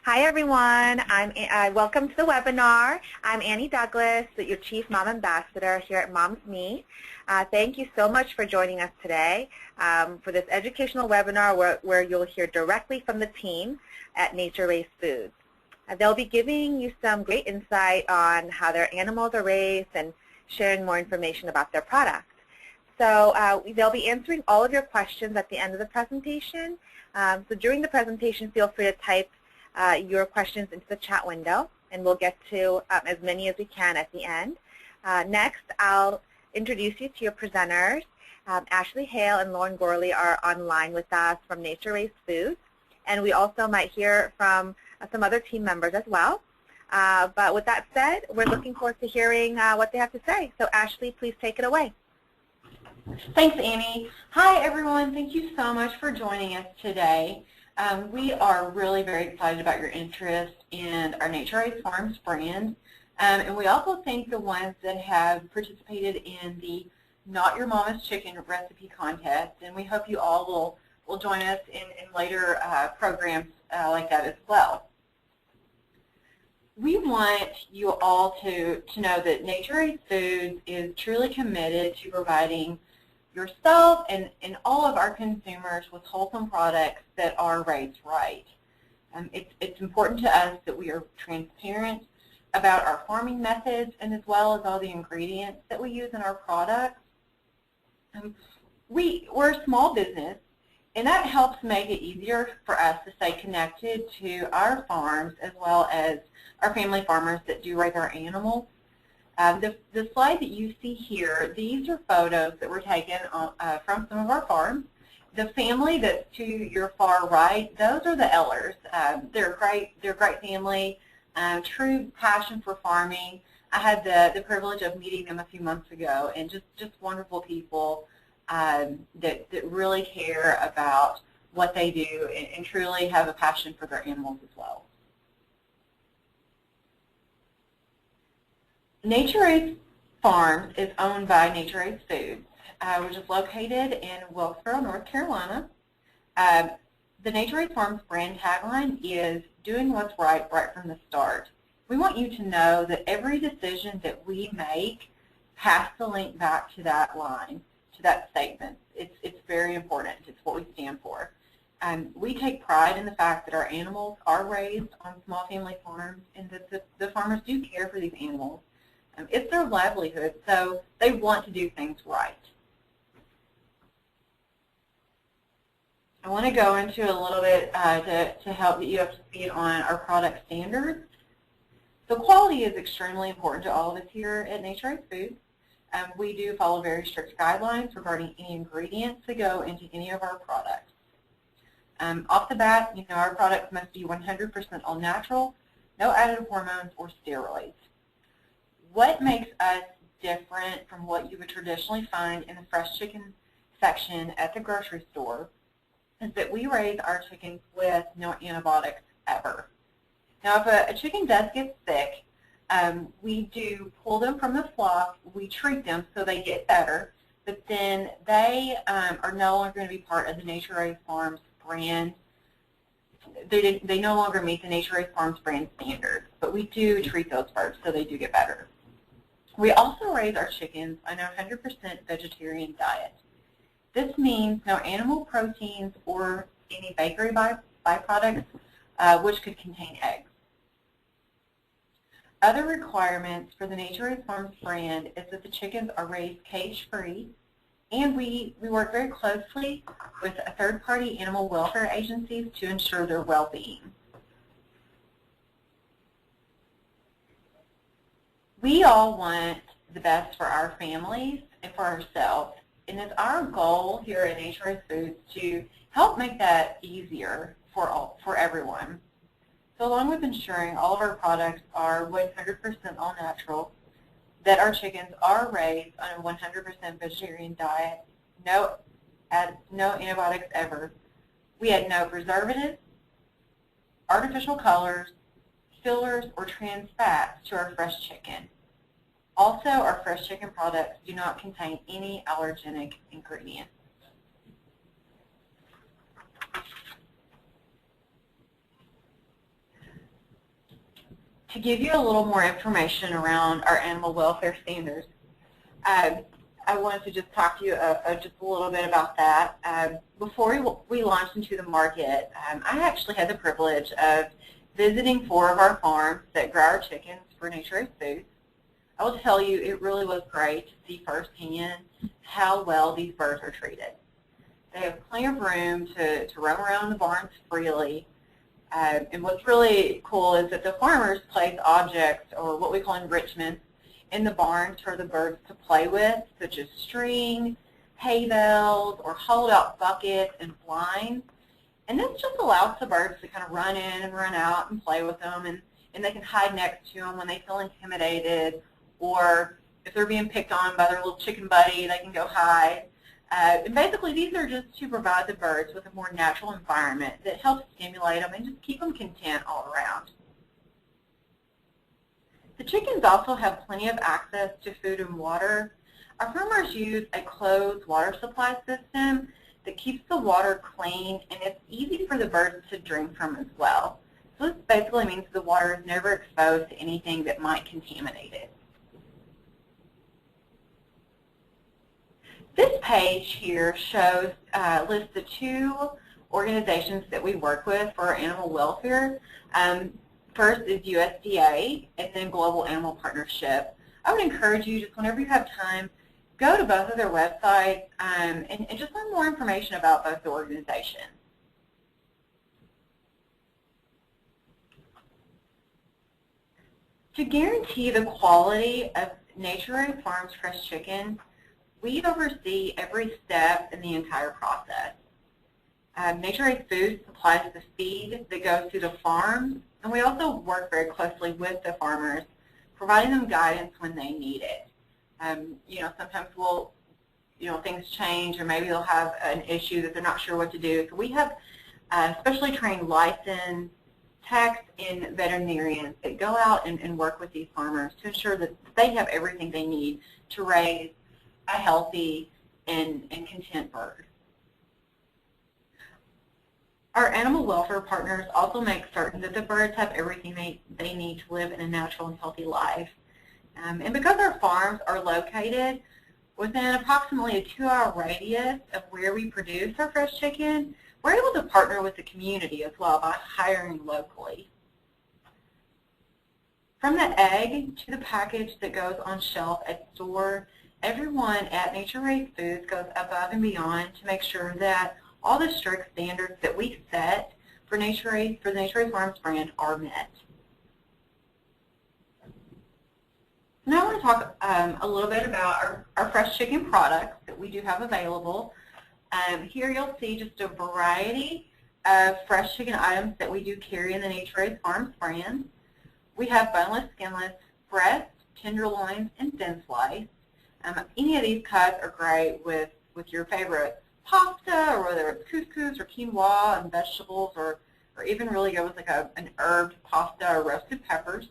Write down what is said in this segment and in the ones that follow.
Hi everyone, welcome to the webinar. I'm Annie Douglas, your Chief Mom Ambassador here at Mom's Meat. Thank you so much for joining us today for this educational webinar where you'll hear directly from the team at NatureRaised Foods. They'll be giving you some great insight on how their animals are raised and sharing more information about their products. So they'll be answering all of your questions at the end of the presentation. So during the presentation, feel free to type your questions into the chat window, and we'll get to as many as we can at the end. Next, I'll introduce you to your presenters. Ashley Hale and Lauren Gorley are online with us from NatureRaised Foods, and we also might hear from some other team members as well. But with that said, we're looking forward to hearing what they have to say. So Ashley, please take it away. Thanks, Annie. Hi, everyone. Thank you so much for joining us today. We are really very excited about your interest in our NatureRaised Farms brand, and we also thank the ones that have participated in the Not Your Mama's Chicken recipe contest, and we hope you all will join us in later programs like that as well. We want you all to know that NatureRaised Foods is truly committed to providing yourself and all of our consumers with wholesome products that are raised right. It's important to us that we are transparent about our farming methods and as well as all the ingredients that we use in our products. We're a small business, and that helps make it easier for us to stay connected to our farms as well as our family farmers that do raise our animals. The slide that you see here, these are photos that were taken from some of our farms. The family that's to your far right, those are the Ellers. They're a great family, true passion for farming. I had the privilege of meeting them a few months ago, and just wonderful people that really care about what they do and truly have a passion for their animals as well. NatureRaised Farms is owned by NatureRaised Foods, which is located in Wilkesboro, North Carolina. The NatureRaised Farms brand tagline is doing what's right from the start. We want you to know that every decision that we make has to link back to that line, to that statement. It's very important. It's what we stand for. We take pride in the fact that our animals are raised on small family farms and that the farmers do care for these animals. It's their livelihood, so they want to do things right. I want to go into a little bit to help get you up to speed on our product standards. So quality is extremely important to all of us here at NatureRaised Foods. We do follow very strict guidelines regarding any ingredients that go into any of our products. Off the bat, our products must be 100% all natural, no added hormones or steroids. What makes us different from what you would traditionally find in the fresh chicken section at the grocery store is that we raise our chickens with no antibiotics ever. Now, if a chicken does get sick, we do pull them from the flock, we treat them so they get better, but then they are no longer going to be part of the NatureRaised Farms brand. They no longer meet the NatureRaised Farms brand standards, but we do treat those birds so they do get better. We also raise our chickens on a 100% vegetarian diet. This means no animal proteins or any bakery byproducts which could contain eggs. Other requirements for the NatureRaised Farms brand is that the chickens are raised cage-free, and we work very closely with third-party animal welfare agencies to ensure their well-being. We all want the best for our families and for ourselves, and it's our goal here at NatureRaised Foods to help make that easier for everyone. So along with ensuring all of our products are 100% all natural, that our chickens are raised on a 100% vegetarian diet, no antibiotics ever, we add no preservatives, artificial colors, fillers, or trans fats to our fresh chicken. Also, our fresh chicken products do not contain any allergenic ingredients. to give you a little more information around our animal welfare standards, I wanted to just talk to you just a little bit about that. Before we launched into the market, I actually had the privilege of visiting 4 of our farms that grow our chickens for NatureRaised Foods. I will tell you, it really was great to see firsthand how well these birds are treated. They have plenty of room to roam around the barns freely. And what's really cool is that the farmers place objects, or what we call enrichments, in the barns for the birds to play with, such as string, hay bales, or hollowed-out buckets and blinds. And this just allows the birds to kind of run in and run out and play with them, and they can hide next to them when they feel intimidated, or if they're being picked on by their little chicken buddy, they can go hide. And basically, these are just to provide the birds with a more natural environment that helps stimulate them and just keep them content all around. The chickens also have plenty of access to food and water. Our farmers use a closed water supply system that keeps the water clean, and it's easy for the birds to drink from as well. So this basically means the water is never exposed to anything that might contaminate it. This page here shows lists the 2 organizations that we work with for our animal welfare. First is USDA, and then Global Animal Partnership. I would encourage you, just whenever you have time, go to both of their websites and just learn more information about both the organizations. To guarantee the quality of NatureRaised Farms Fresh Chicken, we oversee every step in the entire process. NatureRaised Foods supplies the feed that goes to the farms, and we also work very closely with the farmers, providing them guidance when they need it. Sometimes things change, or maybe they'll have an issue that they're not sure what to do. So we have specially trained licensed techs and veterinarians that go out and work with these farmers to ensure that they have everything they need to raise a healthy and content bird. Our animal welfare partners also make certain that the birds have everything they need to live in a natural and healthy life. And because our farms are located within approximately a 2-hour radius of where we produce our fresh chicken, we're able to partner with the community as well by hiring locally. From the egg to the package that goes on shelf at store, everyone at NatureRaised Foods goes above and beyond to make sure that all the strict standards that we set for the NatureRaised Farms brand are met. Now I want to talk a little bit about our fresh chicken products that we do have available. Here you'll see just a variety of fresh chicken items that we do carry in the NatureRaised Farms brand. We have boneless, skinless, breast, tenderloins, and thin slice. Any of these cuts are great with your favorite pasta, or whether it's couscous or quinoa and vegetables, or even really go with like an herbed pasta or roasted peppers.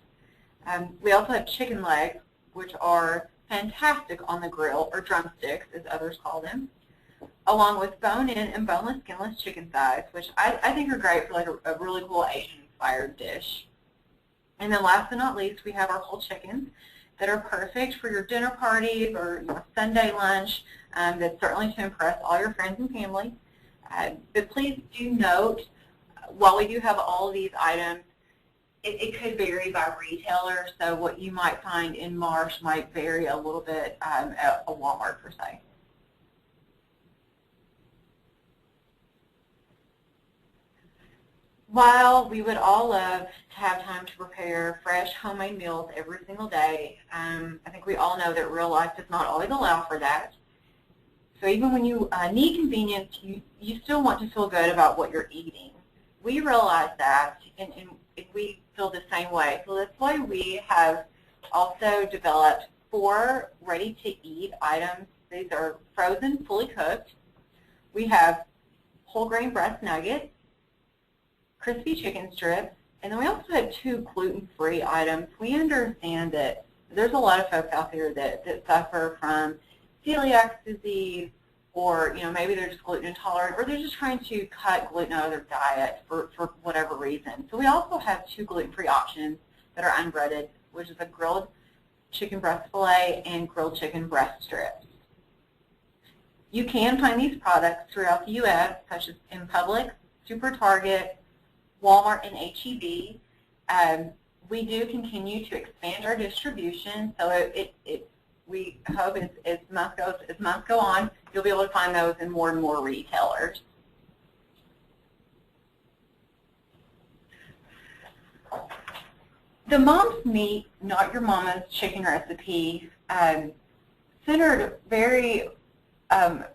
We also have chicken legs, which are fantastic on the grill, or drumsticks as others call them, along with bone-in and boneless, skinless chicken thighs, which I think are great for like a really cool Asian-inspired dish. And then last but not least, we have our whole chickens that are perfect for your dinner parties or Sunday lunch. That's certainly to impress all your friends and family. But please do note, while we do have all of these items, it could vary by retailer. So what you might find in Marsh might vary a little bit at a Walmart per se. While we would all love to have time to prepare fresh homemade meals every single day, I think we all know that real life does not always allow for that. So even when you need convenience, you still want to feel good about what you're eating. We realize that, and we feel the same way. So that's why we have also developed 4 ready-to-eat items. These are frozen, fully cooked. We have whole grain breast nuggets, crispy chicken strips, and then we also have 2 gluten-free items. We understand that there's a lot of folks out there that suffer from celiac disease, or maybe they're just gluten intolerant, or they're just trying to cut gluten out of their diet for whatever reason. So we also have 2 gluten-free options that are unbreaded, which is a grilled chicken breast fillet and grilled chicken breast strips. You can find these products throughout the U.S., such as in Publix, Super Target, Walmart, and H-E-B. We do continue to expand our distribution, so we hope as months go on, you'll be able to find those in more and more retailers. The Mom's Meat, Not Your Mama's Chicken recipe centered very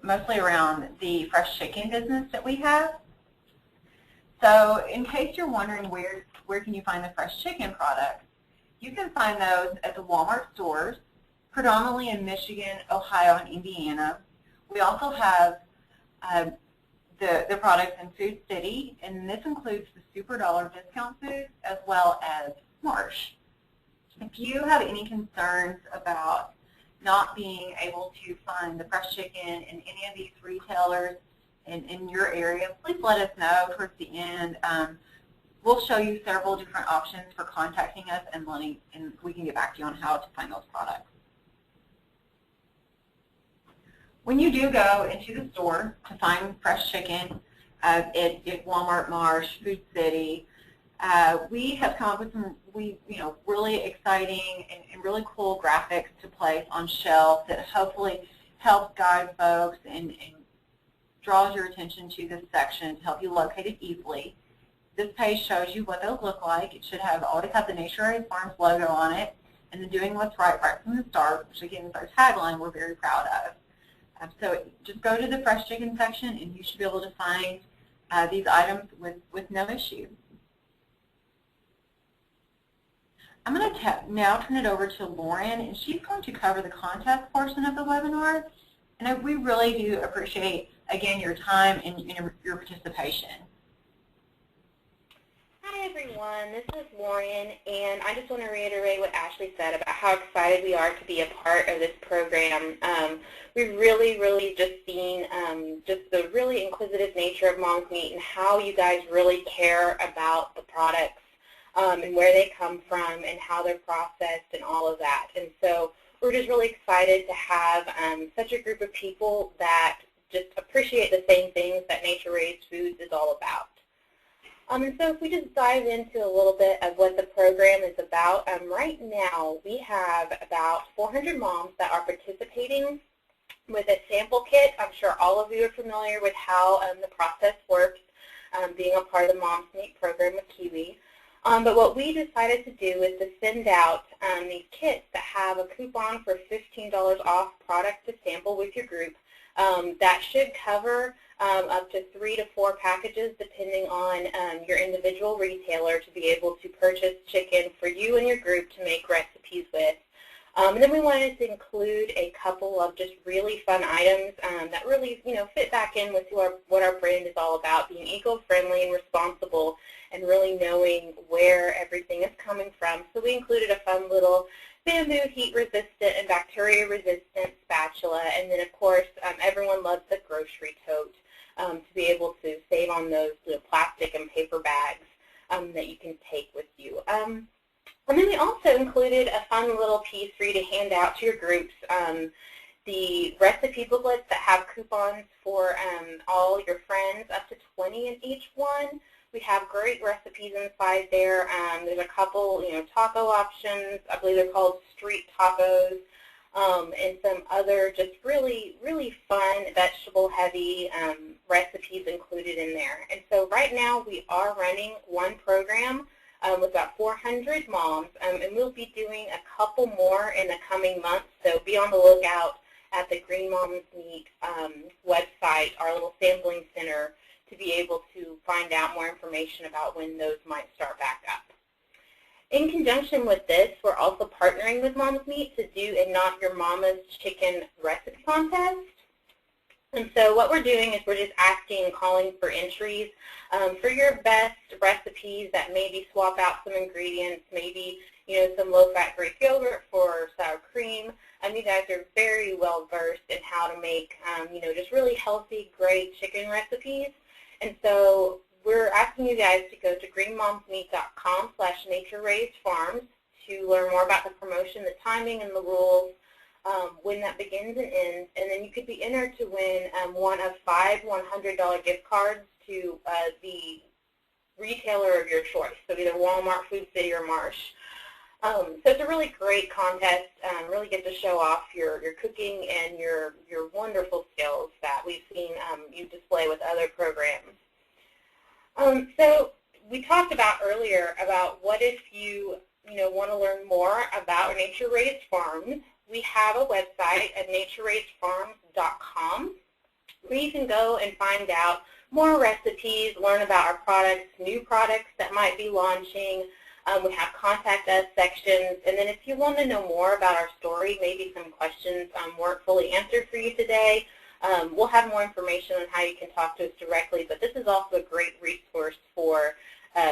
mostly around the fresh chicken business that we have. So in case you're wondering where can you find the fresh chicken products, you can find those at the Walmart stores, predominantly in Michigan, Ohio, and Indiana. We also have the products in Food City, and this includes the Super Dollar discount foods as well as Marsh. If you have any concerns about not being able to find the fresh chicken in any of these retailers in your area, please let us know towards the end. We'll show you several different options for contacting us, and we can get back to you on how to find those products. When you do go into the store to find fresh chicken at Walmart, Marsh, Food City, we have come up with some really exciting and really cool graphics to place on shelves that hopefully help guide folks and draws your attention to this section to help you locate it easily. This page shows you what those look like. It should always have the NatureRaised Farms logo on it, and then doing what's right from the start, which again is our tagline we're very proud of. So just go to the fresh chicken section, and you should be able to find these items with no issue. I'm going to now turn it over to Lauren, and she's going to cover the contest portion of the webinar. And we really do appreciate, again, your time and your participation. Hi everyone, this is Lauren, and I just want to reiterate what Ashley said about how excited we are to be a part of this program. We've really just seen just the really inquisitive nature of Mom's Meat and how you guys really care about the products and where they come from and how they're processed and all of that. And so we're just really excited to have such a group of people that just appreciate the same things that NatureRaised Foods is all about. And so if we just dive into a little bit of what the program is about, right now we have about 400 moms that are participating with a sample kit. I'm sure all of you are familiar with how the process works, being a part of the Mom's Meat program with Kiwi. But what we decided to do is to send out these kits that have a coupon for $15 off product to sample with your group. That should cover up to 3 to 4 packages depending on your individual retailer to be able to purchase chicken for you and your group to make recipes with. And then we wanted to include a couple of just really fun items that really fit back in with what our brand is all about, being eco-friendly and responsible and really knowing where everything is coming from. So we included a fun little bamboo heat-resistant and bacteria-resistant spatula, and then of course everyone loves the grocery tote to be able to save on those plastic and paper bags that you can take with you. And then we also included a fun little piece for you to hand out to your groups, the recipe booklets that have coupons for all your friends, up to 20 in each one. We have great recipes inside there. There's a couple, taco options. I believe they're called street tacos, and some other just really fun vegetable-heavy recipes included in there. And so right now we are running one program with about 400 moms, and we'll be doing a couple more in the coming months. So be on the lookout at the Green Mom's Meat website, our little sampling center, to be able to find out more information about when those might start back up. In conjunction with this, we're also partnering with Mom's Meat to do a Not Your Mama's Chicken recipe contest. And so what we're doing is we're just asking and calling for entries for your best recipes that maybe swap out some ingredients, maybe some low-fat Greek yogurt for sour cream. You guys are very well versed in how to make just really healthy, great chicken recipes. And so we're asking you guys to go to greenmomsmeat.com/natureraisedfarms to learn more about the promotion, the timing, and the rules, when that begins and ends. And then you could be entered to win one of 5 $100 gift cards to the retailer of your choice, so either Walmart, Food City, or Marsh. So it's a really great contest. Really get to show off your cooking and your wonderful skills that we've seen you display with other programs. So we talked about earlier about what if you want to learn more about Nature Raised Farms. We have a website at natureraisedfarms.com where you can go and find out more recipes, learn about our products, new products that might be launching. We have contact us sections, and then if you want to know more about our story, maybe some questions weren't fully answered for you today, we'll have more information on how you can talk to us directly, but this is also a great resource for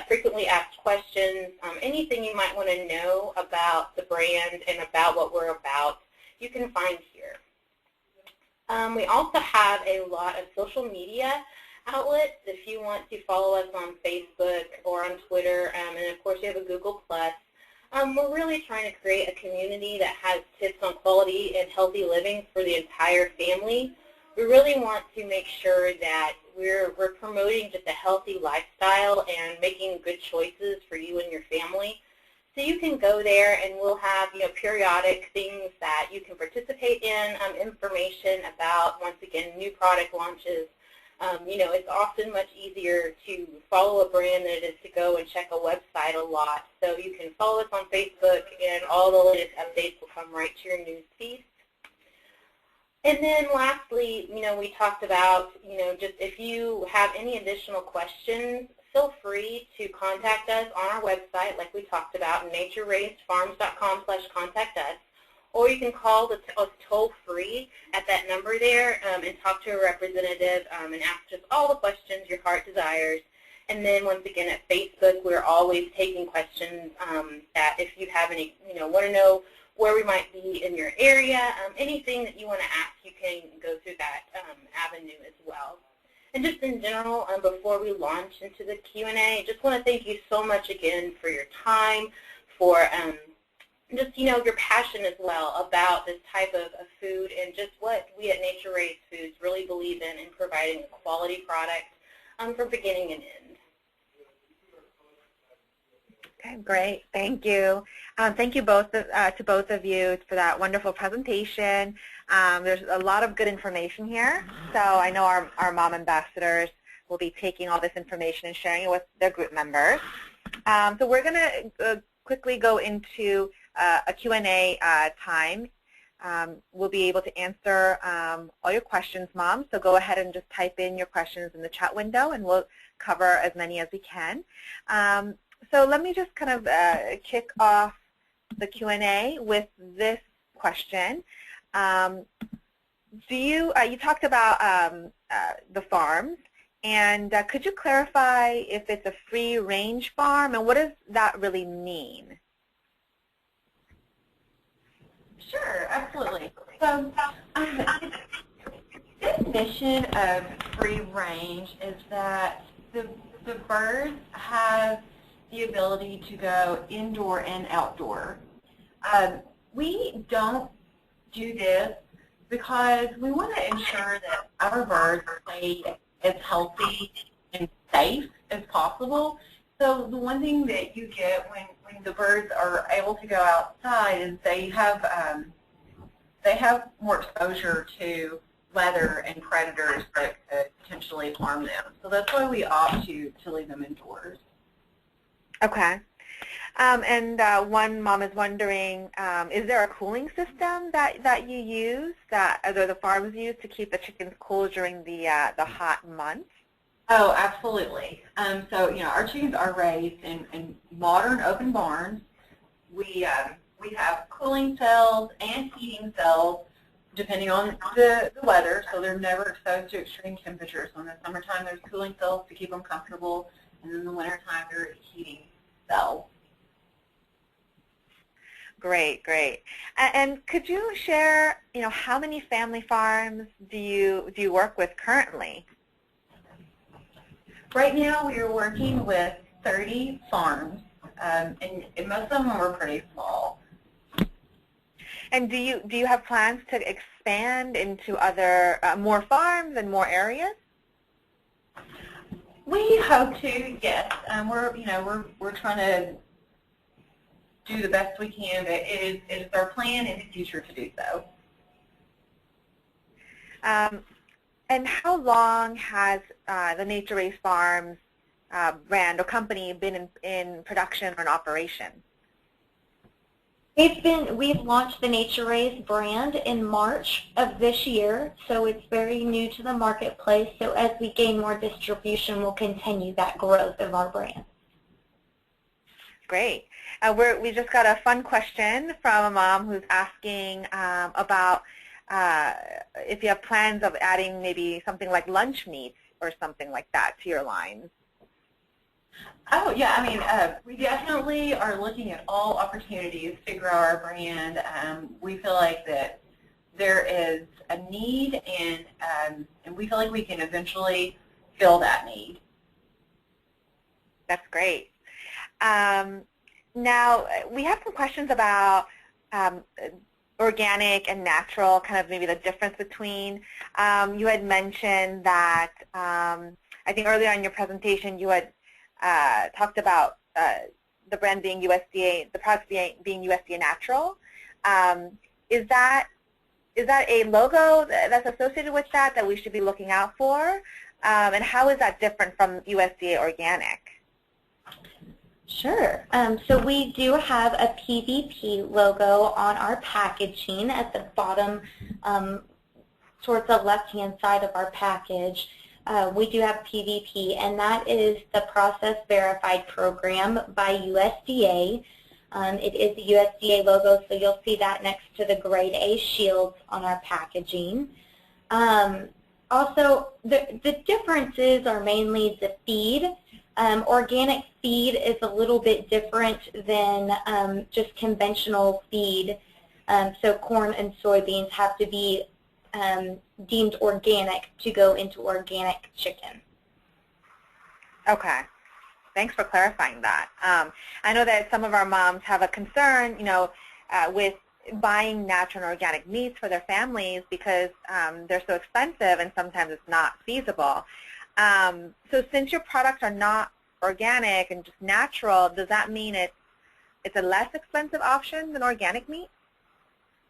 frequently asked questions, anything you might want to know about the brand and about what we're about, you can find here. We also have a lot of social media outlets if you want to follow us on Facebook or on Twitter, and of course you have a Google+. We're really trying to create a community that has tips on quality and healthy living for the entire family. We really want to make sure that we're promoting just a healthy lifestyle and making good choices for you and your family. So you can go there and we'll have periodic things that you can participate in, information about, once again, new product launches. It's often much easier to follow a brand than it is to go and check a website a lot. So you can follow us on Facebook and all the latest updates will come right to your news feed. And then lastly, we talked about, just if you have any additional questions, feel free to contact us on our website like we talked about, natureraisedfarms.com/contact us. Or you can call us toll-free at that number there and talk to a representative and ask us all the questions your heart desires. And then once again at Facebook, we're always taking questions that if you have any, want to know where we might be in your area, anything that you want to ask, you can go through that avenue as well. And just in general, before we launch into the Q&A, I just want to thank you so much again for your time, for just, your passion as well about this type of food and just what we at Nature Raised Foods really believe in providing a quality product from beginning and end. Okay, great. Thank you. Thank you both to both of you for that wonderful presentation. There's a lot of good information here, so I know our mom ambassadors will be taking all this information and sharing it with their group members. So we're going to quickly go into a Q&A time. We'll be able to answer all your questions, Mom, so go ahead and just type in your questions in the chat window and we'll cover as many as we can. So let me just kind of kick off the Q&A with this question. You talked about the farms, and could you clarify if it's a free-range farm, and what does that really mean? Sure, absolutely. So the definition of free range is that the birds have the ability to go indoor and outdoor. We don't do this because we want to ensure that our birds stay as healthy and safe as possible. So the one thing that you get when the birds are able to go outside is they have more exposure to weather and predators that could potentially harm them. So that's why we opt to leave them indoors. Okay. And one mom is wondering, is there a cooling system that you use, that either the farms use to keep the chickens cool during the hot months? Oh, absolutely. So, our chickens are raised in modern open barns. We have cooling cells and heating cells depending on the weather, so they're never exposed to extreme temperatures. So in the summertime, there's cooling cells to keep them comfortable, and in the wintertime, there are heating cells. Great, great. And could you share, how many family farms do you work with currently? Right now we are working with 30 farms, and most of them are pretty small. And do you have plans to expand into other more farms and more areas? We hope to, yes. We're trying to do the best we can, but it is our plan in the future to do so. And how long has the NatureRaised Farms brand or company been in production or in operation? We've launched the NatureRaised brand in March of this year, so it's very new to the marketplace. So as we gain more distribution, we'll continue that growth of our brand. Great. We just got a fun question from a mom who's asking about if you have plans of adding maybe something like lunch meats or something like that to your lines. Oh, yeah, I mean, we definitely are looking at all opportunities to grow our brand. We feel like that there is a need, and we feel like we can eventually fill that need. That's great. Now, we have some questions about organic and natural, kind of maybe the difference between. You had mentioned that, I think earlier in your presentation, you had talked about the brand being USDA, the products being USDA natural. Is that a logo that's associated with that we should be looking out for? And how is that different from USDA organic? Sure. So we do have a PVP logo on our packaging at the bottom towards the left-hand side of our package. We do have PVP, and that is the Process Verified Program by USDA. It is the USDA logo, so you'll see that next to the grade A shields on our packaging. Also, the differences are mainly the feed. Organic feed is a little bit different than just conventional feed. So corn and soybeans have to be deemed organic to go into organic chicken. Okay. Thanks for clarifying that. I know that some of our moms have a concern, with buying natural and organic meats for their families because they're so expensive and sometimes it's not feasible. So since your products are not organic and just natural, does that mean it's a less expensive option than organic meat?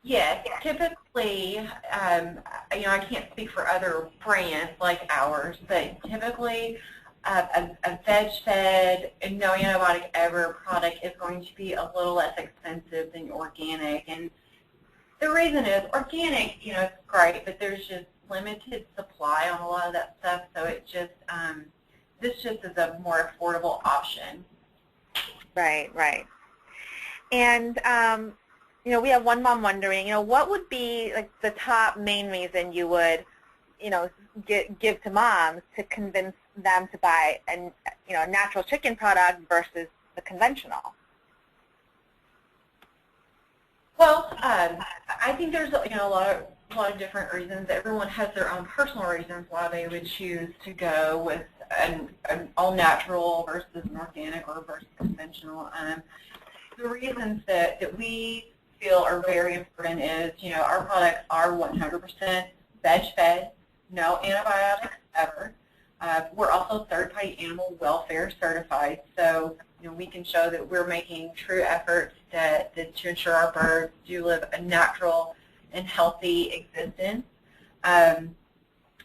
Yes, typically, I can't speak for other brands like ours, but typically a veg-fed, no antibiotic ever product is going to be a little less expensive than organic. And the reason is organic, it's great, but there's just limited supply on a lot of that stuff, so it just, this just is a more affordable option. Right, right. And, we have one mom wondering, what would be like the top main reason you would, give to moms to convince them to buy a natural chicken product versus the conventional? Well, I think there's a lot of different reasons. Everyone has their own personal reasons why they would choose to go with an all-natural versus an organic or versus conventional. The reasons that we feel are very important is, our products are 100% veg-fed, no antibiotics ever. We're also third-party animal welfare certified, so we can show that we're making true efforts to ensure our birds do live a natural and healthy existence, and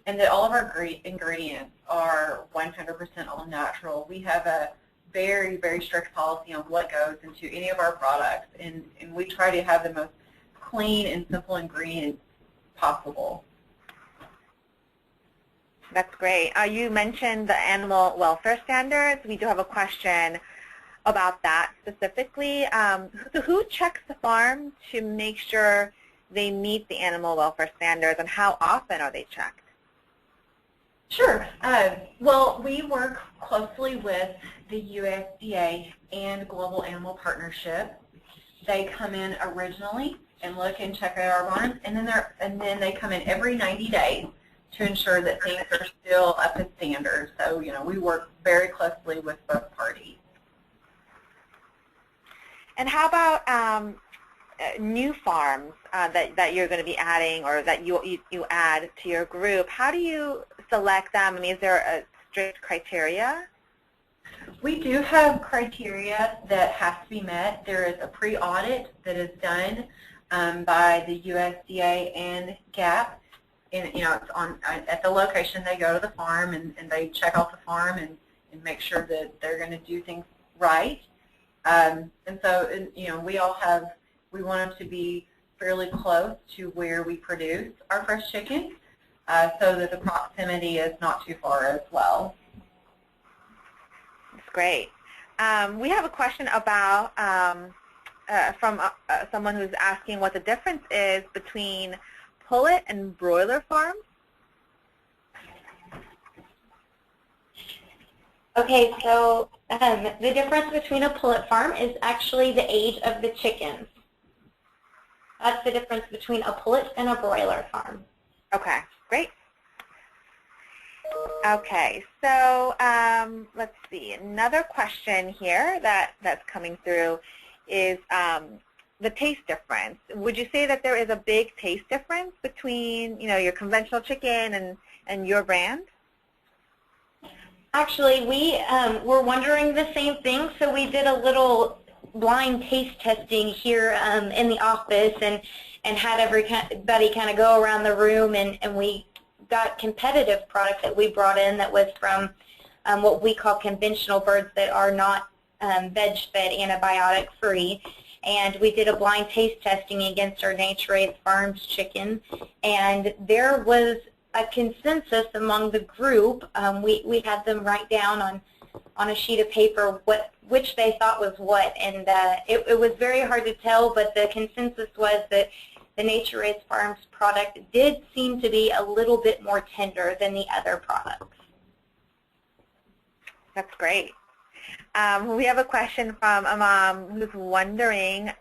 that all of our great ingredients are 100% all natural. We have a very, very strict policy on what goes into any of our products, and we try to have the most clean and simple ingredients possible. That's great. You mentioned the animal welfare standards. We do have a question about that specifically. So who checks the farm to make sure they meet the animal welfare standards, and how often are they checked? Sure. Well, we work closely with the USDA and Global Animal Partnership. They come in originally and look and check out our barns, and then they come in every 90 days to ensure that things are still up to standard. So, we work very closely with both parties. And how about new farms that you're going to be adding or that you add to your group? How do you select them? I mean, is there a strict criteria? We do have criteria that have to be met. There is a pre-audit that is done by the USDA and GAP. And, it's at the location. They go to the farm and they check out the farm and make sure that they're going to do things right. And so, we want them to be fairly close to where we produce our fresh chicken so that the proximity is not too far as well. That's great. We have a question about from someone who's asking what the difference is between pullet and broiler farms. Okay, so the difference between a pullet farm is actually the age of the chickens. That's the difference between a pullet and a broiler farm. Okay, great. Okay, so let's see. Another question here that's coming through is the taste difference. Would you say that there is a big taste difference between, your conventional chicken and your brand? Actually, we were wondering the same thing, so we did a little blind taste testing here in the office and had everybody kind of go around the room, and we got competitive product that we brought in that was from what we call conventional birds that are not veg-fed, antibiotic-free. And we did a blind taste testing against our NatureRaised Farms chicken, and there was a consensus among the group. We had them write down on a sheet of paper which they thought was what, and it was very hard to tell, but the consensus was that the NatureRaised Farms product did seem to be a little bit more tender than the other products. That's great. We have a question from a mom who's wondering,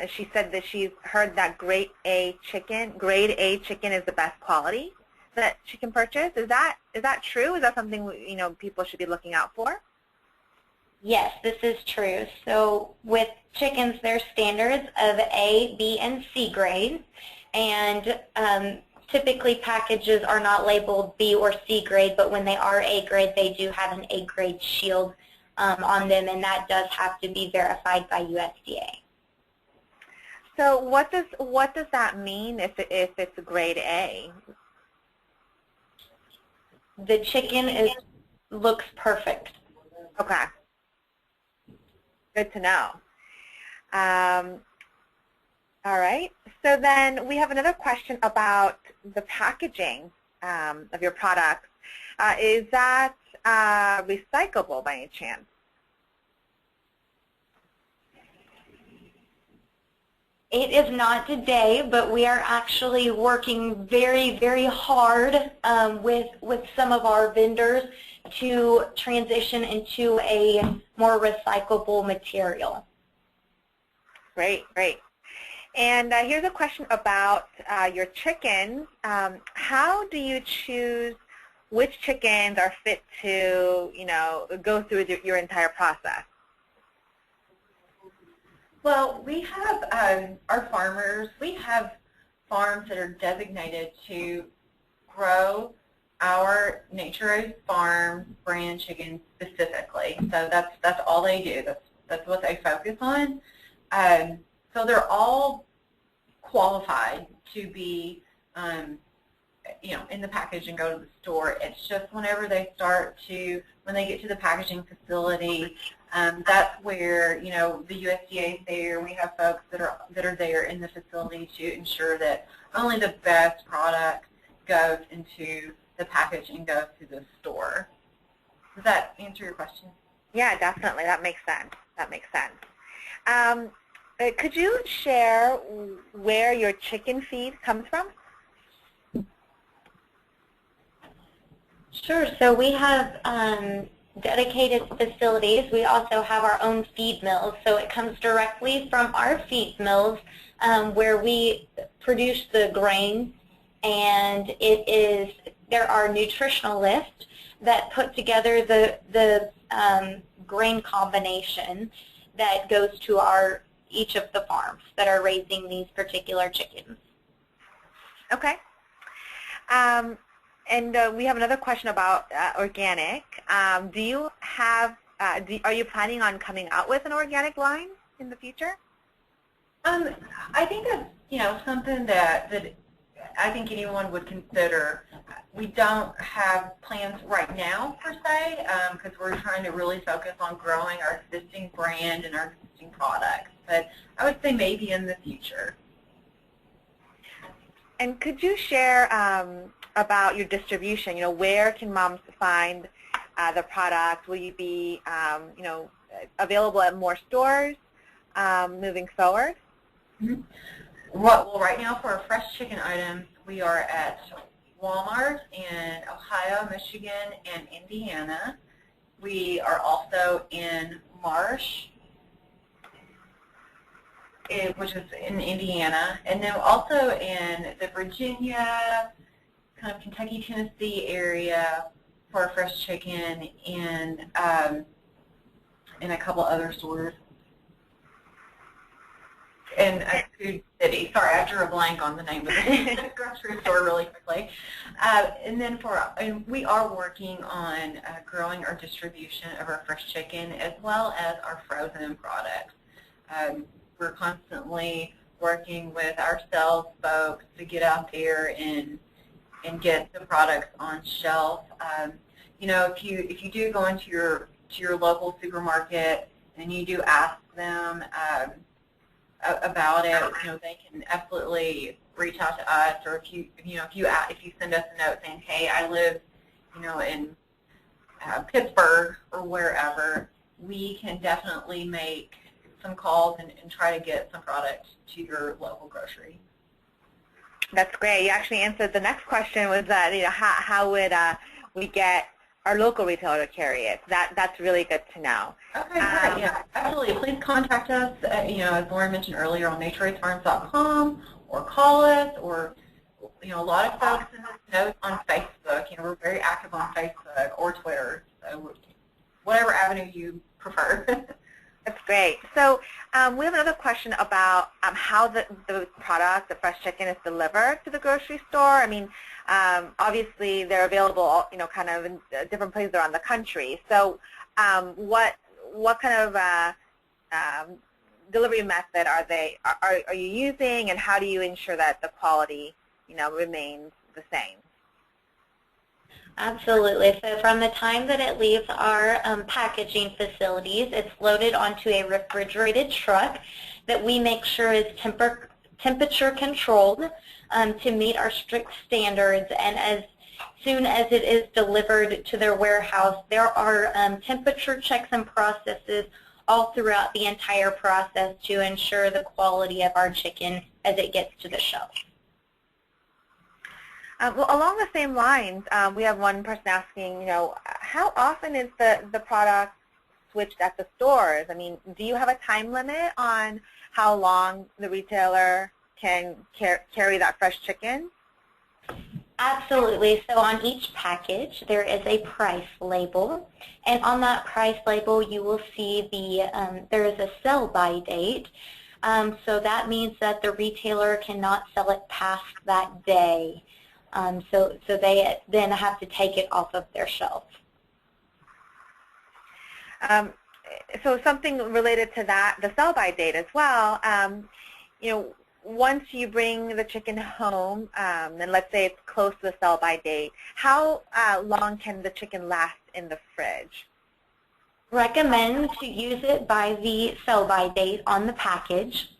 she said that she's heard that grade A chicken is the best quality that she can purchase. Is that true? Is that something people should be looking out for? Yes, this is true. So with chickens, there's standards of A, B, and C grade, and typically packages are not labeled B or C grade, but when they are A grade, they do have an A grade shield on them, and that does have to be verified by USDA. So what does that mean if it's a grade A? The chicken looks perfect. Okay. Good to know. All right. So then we have another question about the packaging of your products. Is that recyclable by any chance? It is not today, but we are actually working very, very hard with some of our vendors to transition into a more recyclable material. Great, great. And here's a question about your chickens. How do you choose which chickens are fit to, go through your entire process? Well, we have our farmers, we have farms that are designated to grow our NatureRaised Farms brand chicken specifically. So that's all they do. That's what they focus on. So they're all qualified to be, in the package and go to the store. It's just whenever they when they get to the packaging facility, that's where, the USDA is there. We have folks that are there in the facility to ensure that only the best product goes into the package and goes to the store. Does that answer your question? Yeah, definitely. That makes sense. That makes sense. Could you share where your chicken feed comes from? Sure. So we have dedicated facilities. We also have our own feed mills. So it comes directly from our feed mills where we produce the grain, and it is there are nutritionalists that put together the grain combination that goes to each of the farms that are raising these particular chickens. Okay. And we have another question about organic. Are you planning on coming out with an organic line in the future? I think that's something that I think anyone would consider. We don't have plans right now per se because we're trying to really focus on growing our existing brand and our existing products. But I would say maybe in the future. And could you share about your distribution? Where can moms find the product? Will you be, available at more stores moving forward? Mm-hmm. Well, right now for our fresh chicken items, we are at Walmart in Ohio, Michigan, and Indiana. We are also in Marsh, which is in Indiana, and then also in the Virginia, kind of Kentucky, Tennessee area for our fresh chicken, and a couple other stores. And Food City. Sorry, I drew a blank on the name of the grocery store really quickly. And we are working on growing our distribution of our fresh chicken as well as our frozen products. We're constantly working with our sales folks to get out there and get the products on shelf. If you do go into your local supermarket and you do ask them about it, they can absolutely reach out to us, or if you send us a note saying, hey, I live, in Pittsburgh or wherever, we can definitely make some calls and try to get some product to your local grocery. That's great. You actually answered the next question, was that how would we get our local retailer to carry it? That's really good to know. Okay, great. Yeah, absolutely. Please contact us. As Lauren mentioned earlier, on NatureRaisedFarms.com, or call us, or a lot of folks send us notes on Facebook. We're very active on Facebook or Twitter, so whatever avenue you prefer. That's great. So we have another question about how the product, the fresh chicken, is delivered to the grocery store. I mean, obviously they're available, kind of in different places around the country. So what kind of delivery method are you using, and how do you ensure that the quality, remains the same? Absolutely. So from the time that it leaves our packaging facilities, it's loaded onto a refrigerated truck that we make sure is temperature controlled to meet our strict standards. And as soon as it is delivered to their warehouse, there are temperature checks and processes all throughout the entire process to ensure the quality of our chicken as it gets to the shelf. Well, along the same lines, we have one person asking, how often is the product switched at the stores? I mean, do you have a time limit on how long the retailer can carry that fresh chicken? Absolutely. So on each package, there is a price label, and on that price label, you will see there is a sell-by date. So that means that the retailer cannot sell it past that day. So they then have to take it off of their shelf. So something related to that, the sell-by date as well, once you bring the chicken home, and let's say it's close to the sell-by date, how long can the chicken last in the fridge? Recommend to use it by the sell-by date on the package.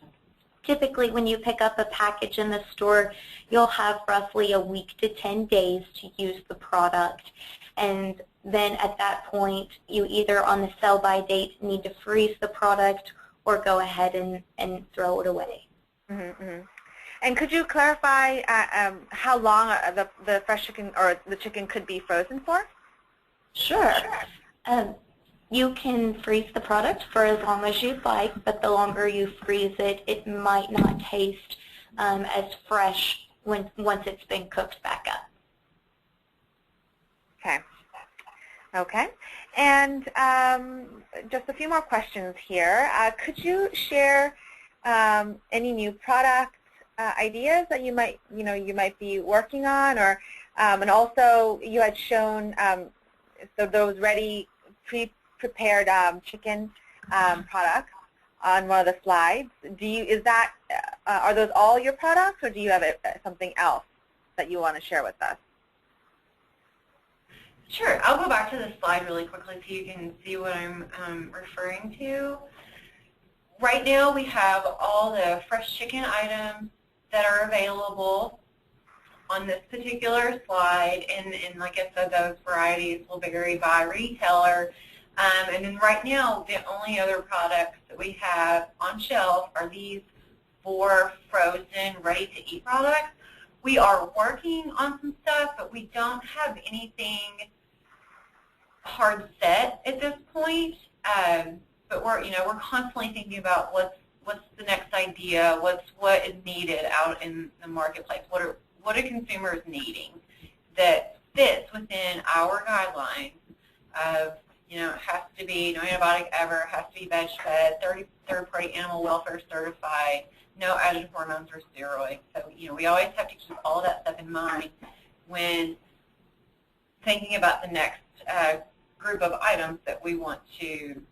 Typically, when you pick up a package in the store, you'll have roughly a week to 10 days to use the product. And then at that point, you either on the sell-by date need to freeze the product or go ahead and throw it away. Mm-hmm. And could you clarify how long the fresh chicken or the chicken could be frozen for? Sure. You can freeze the product for as long as you'd like, but the longer you freeze it, it might not taste as fresh once it's been cooked back up. Okay. Okay. And just a few more questions here. Could you share any new product ideas that you might be working on, or and also you had shown so those ready pre-prepared chicken products on one of the slides. Are those all your products, or do you have something else that you want to share with us? Sure. I'll go back to the slide really quickly so you can see what I'm referring to. Right now we have all the fresh chicken items that are available on this particular slide, and like I said, those varieties will vary by retailer. And then right now, the only other products that we have on shelf are these 4 frozen, ready-to-eat products. We are working on some stuff, but we don't have anything hard set at this point. But we're constantly thinking about what's the next idea, what is needed out in the marketplace, what are consumers needing that fits within our guidelines of, it has to be no antibiotic ever, has to be veg-fed, third-party animal welfare certified, no added hormones or steroids. So, we always have to keep all that stuff in mind when thinking about the next group of items that we want to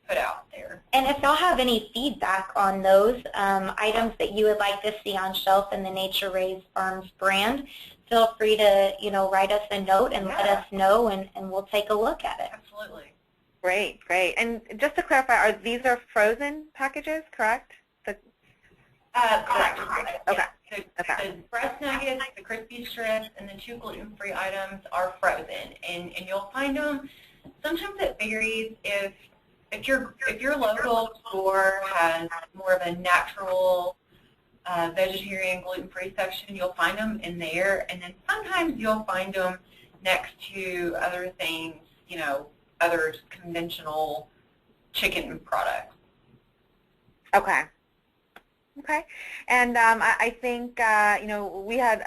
put out there. And if y'all have any feedback on those items that you would like to see on shelf in the NatureRaised Farms brand, feel free to write us a note and let us know, and we'll take a look at it. Absolutely. Great, great. And just to clarify, these are frozen packages, correct? Correct. Okay. The breast nuggets, the crispy strips, and the 2 gluten-free items are frozen, and you'll find them. Sometimes it varies if your local store has more of a natural vegetarian gluten-free section, you'll find them in there, and then sometimes you'll find them next to other things, other conventional chicken products. Okay. Okay, and I think we had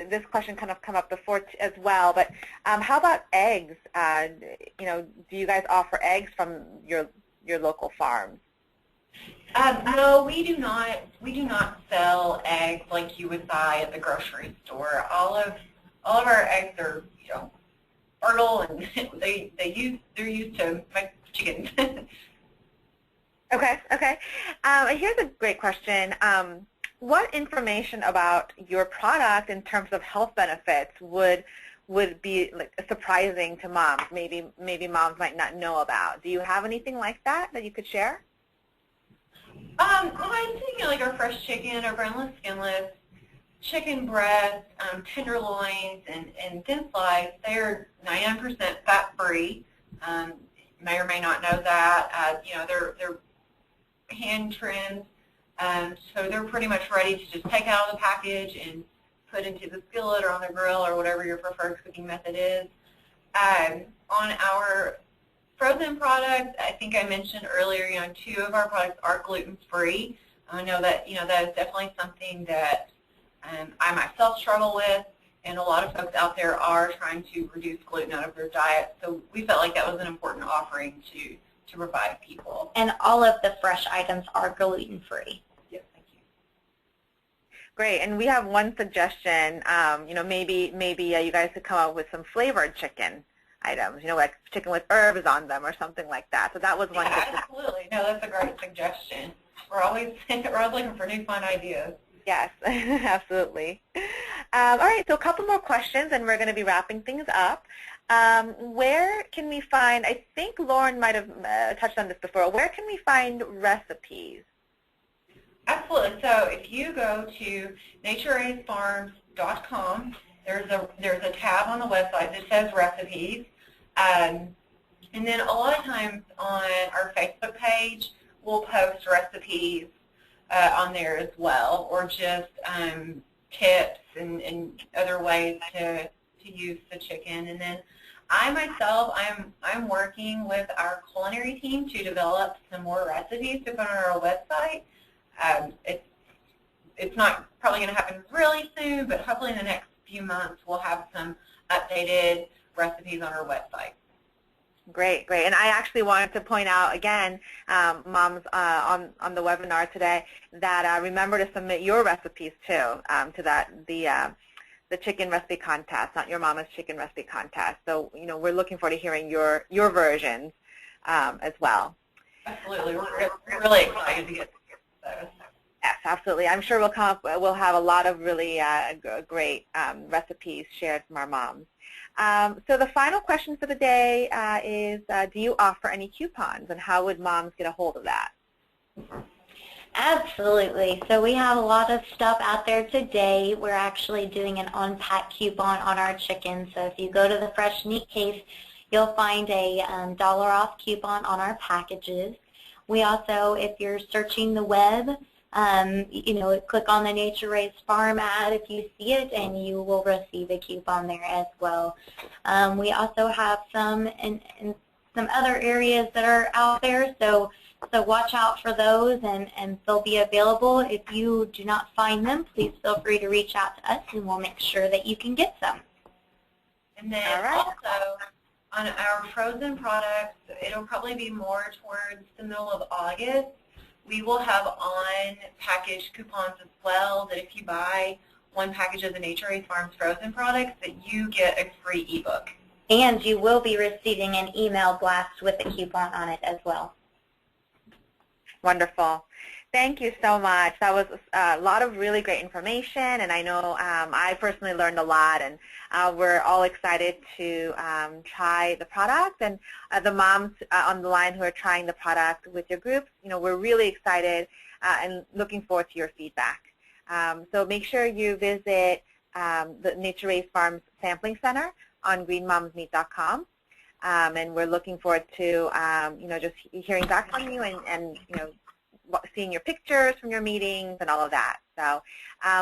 this question kind of come up before as well. But how about eggs? Do you guys offer eggs from your local farms? No, we do not. We do not sell eggs like you would buy at the grocery store. All of our eggs are fertile, and they're used to make chicken. Okay, okay. Here's a great question. What information about your product in terms of health benefits would be surprising to moms? Maybe moms might not know about. Do you have anything like that you could share? Well, I'm thinking like our fresh chicken, our boneless, skinless, chicken breast, tenderloins, and thin slice. They're 99% fat-free. May or may not know that. They're hand trimmed, so they're pretty much ready to just take out of the package and put into the skillet or on the grill or whatever your preferred cooking method is. On our frozen products, I think I mentioned earlier, 2 of our products are gluten-free. I know that that is definitely something that I myself struggle with, and a lot of folks out there are trying to reduce gluten out of their diet. So we felt like that was an important offering to provide people. And all of the fresh items are gluten-free. Yes, thank you. Great, and we have one suggestion. Maybe you guys could come up with some flavored chicken items. Like chicken with herbs on them or something like that. So that was one. Yeah, absolutely. No, that's a great suggestion. We're always looking for new fun ideas. Yes, absolutely. All right, so a couple more questions, and we're going to be wrapping things up. Where can we find, I think Lauren might have touched on this before, where can we find recipes? Absolutely. So if you go to natureraisedfarms.com, there's a tab on the website that says recipes. And then a lot of times on our Facebook page, we'll post recipes on there as well, or just tips and other ways to use the chicken. And then I myself, I'm working with our culinary team to develop some more recipes to put on our website. It's not probably going to happen really soon, but hopefully in the next few months we'll have some updated recipes on our website. Great, great. And I actually wanted to point out again, moms on the webinar today, that remember to submit your recipes too to the chicken recipe contest, not your mama's chicken recipe contest. So we're looking forward to hearing your versions as well. Absolutely, we're really excited to get those. Yes, absolutely. I'm sure we'll have a lot of really great recipes shared from our moms. So the final question for the day is, do you offer any coupons, and how would moms get a hold of that? Absolutely. So we have a lot of stuff out there today. We're actually doing an on-pack coupon on our chicken. So if you go to the fresh meat case, you'll find a $1 off coupon on our packages. We also, if you're searching the web, click on the Nature Raised Farm ad if you see it, and you will receive a coupon there as well. We also have some in some other areas that are out there, so watch out for those, and they'll be available. If you do not find them, please feel free to reach out to us, and we'll make sure that you can get some. And then also, on our frozen products, it'll probably be more towards the middle of August. We will have on-package coupons as well, that if you buy one package of the NatureRaised Farms frozen products, that you get a free ebook. And you will be receiving an email blast with a coupon on it as well. Wonderful. Thank you so much. That was a lot of really great information, and I know I personally learned a lot, and we're all excited to try the product. And the moms on the line who are trying the product with your groups, we're really excited and looking forward to your feedback. So make sure you visit the Nature Raised Farms Sampling Center on greenmomsmeat.com. And we're looking forward to just hearing back from you and seeing your pictures from your meetings and all of that. So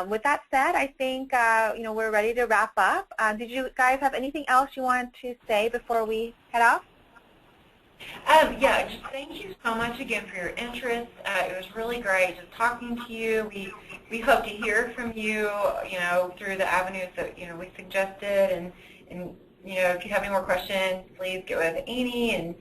with that said, I think we're ready to wrap up. Did you guys have anything else you wanted to say before we head off? Yeah, just thank you so much again for your interest. It was really great just talking to you. We hope to hear from you, through the avenues that we suggested, and if you have any more questions, please get with Annie, and